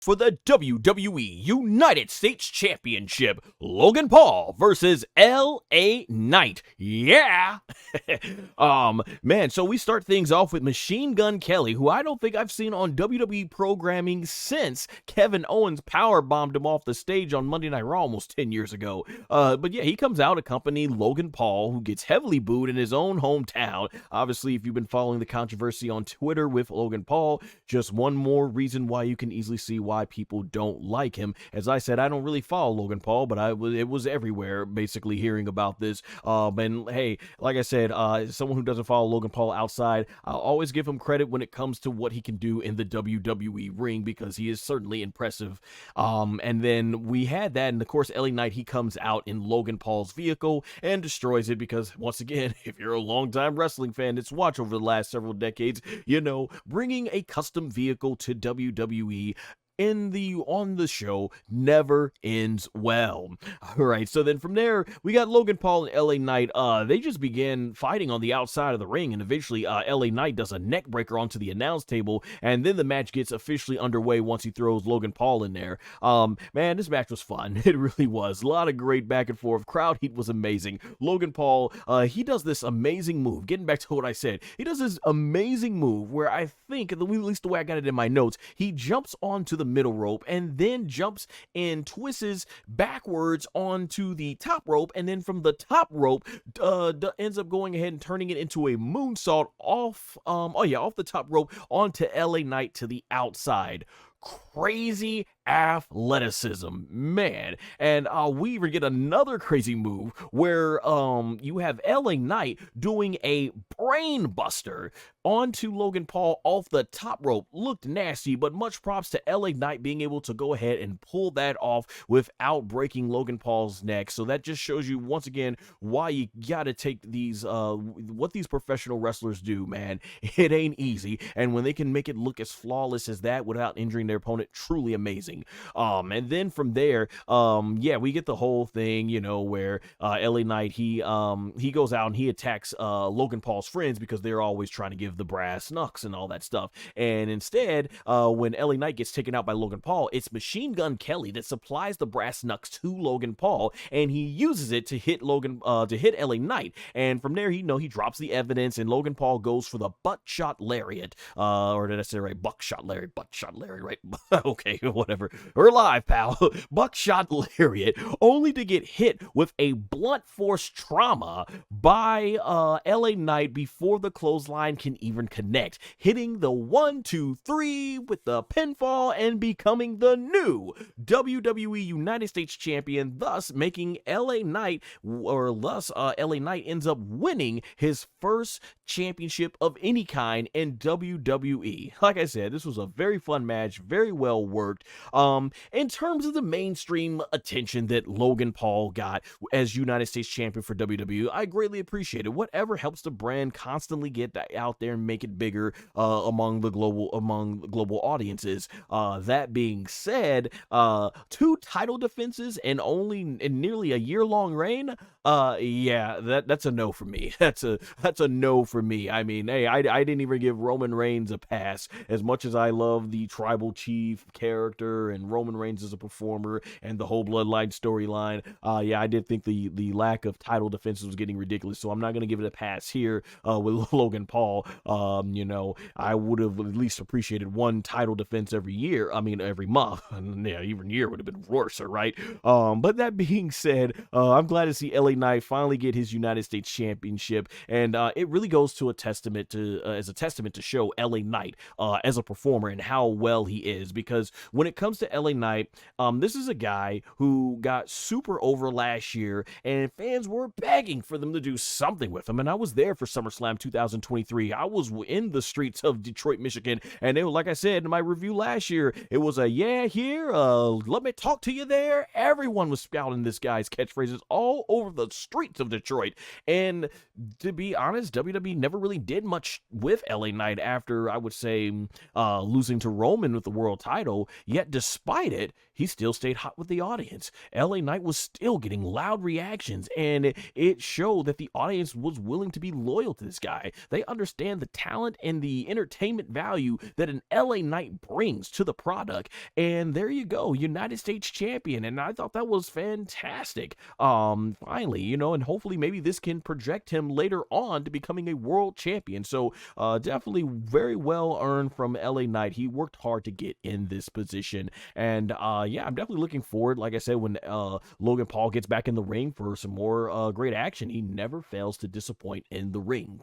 For the WWE United States Championship, Logan Paul versus LA Knight. Yeah! Man, so we start things off with Machine Gun Kelly, who I don't think I've seen on WWE programming since Kevin Owens powerbombed him off the stage on Monday Night Raw almost 10 years ago. But yeah, he comes out accompanying Logan Paul, who gets heavily booed in his own hometown. Obviously, if you've been following the controversy on Twitter with Logan Paul, just one more reason why you can easily see why people don't like him. As I said, I don't really follow Logan Paul, but it was everywhere basically hearing about this. And hey, like I said, someone who doesn't follow Logan Paul outside, I'll always give him credit when it comes to what he can do in the WWE ring, because he is certainly impressive. And then we had that, and of course LA Knight, he comes out in Logan Paul's vehicle and destroys it, because once again, if you're a longtime wrestling fan that's watched over the last several decades, you know, bringing a custom vehicle to WWE on the show never ends well. All right, so then from there, we got Logan Paul and LA Knight. They just began fighting on the outside of the ring, and eventually LA Knight does a neck breaker onto the announce table, and then the match gets officially underway once he throws Logan Paul in there. Man, this match was fun. It really was. A lot of great back and forth. Crowd heat was amazing. Logan Paul, he does this amazing move. Getting back to what I said, he does this amazing move where I think, at least the way I got it in my notes, he jumps onto the middle rope and then jumps and twists backwards onto the top rope, and then from the top rope ends up going ahead and turning it into a moonsault off the top rope onto LA Knight to the outside. Crazy athleticism, man. And we even get another crazy move where you have LA Knight doing a brain buster onto Logan Paul off the top rope. Looked nasty, but much props to LA Knight being able to go ahead and pull that off without breaking Logan Paul's neck. So that just shows you once again why you gotta take these what these professional wrestlers do, man. It ain't easy, and when they can make it look as flawless as that without injuring their opponent, truly amazing. And then from there, we get the whole thing, you know, where LA Knight, he goes out and he attacks Logan Paul's friends, because they're always trying to give the brass knucks and all that stuff. And instead, when LA Knight gets taken out by Logan Paul, it's Machine Gun Kelly that supplies the brass knucks to Logan Paul, and he uses it to hit LA Knight. And from there, he drops the evidence, and Logan Paul goes for the butt-shot lariat. Or did I say right? Buckshot lariat, butt-shot lariat, right? Okay, whatever. We're live, pal. Buckshot lariat, only to get hit with a blunt force trauma by LA Knight before the clothesline can even connect, hitting the 1, 2, 3 with the pinfall and becoming the new WWE United States Champion, thus making LA Knight ends up winning his first championship of any kind in WWE. Like I said, this was a very fun match, very well worked. In terms of the mainstream attention that Logan Paul got as United States Champion for WWE, I greatly appreciate it. Whatever helps the brand constantly get out there and make it bigger among global audiences. That being said, 2 title defenses and nearly a year-long reign. That's a no for me. That's a no for me. I mean, hey, I didn't even give Roman Reigns a pass. As much as I love the tribal chief character and Roman Reigns as a performer and the whole Bloodline storyline, I did think the lack of title defenses was getting ridiculous. So I'm not gonna give it a pass here with Logan Paul. I would have at least appreciated 1 title defense every year. I mean, every month. Yeah, even year would have been worse, right? But that being said, I'm glad to see LA Knight finally get his United States Championship, and it really goes to as a testament to show LA Knight as a performer and how well he is. Because when it comes to LA Knight, this is a guy who got super over last year, and fans were begging for them to do something with him. And I was there for SummerSlam 2023. I was in the streets of Detroit, Michigan, and it was, like I said in my review last year, it was a let me talk to you there. Everyone was spouting this guy's catchphrases all over the the streets of Detroit. And to be honest, WWE never really did much with LA Knight after, I would say, losing to Roman with the world title. Yet despite it, he still stayed hot with the audience. LA Knight was still getting loud reactions, and it showed that the audience was willing to be loyal to this guy. They understand the talent and the entertainment value that an LA Knight brings to the product. And there you go, United States champion. And I thought that was fantastic. Finally, and hopefully maybe this can project him later on to becoming a world champion. So definitely very well earned from LA Knight. He worked hard to get in this position. And yeah, I'm definitely looking forward, like I said, when Logan Paul gets back in the ring for some more great action. He never fails to disappoint in the ring.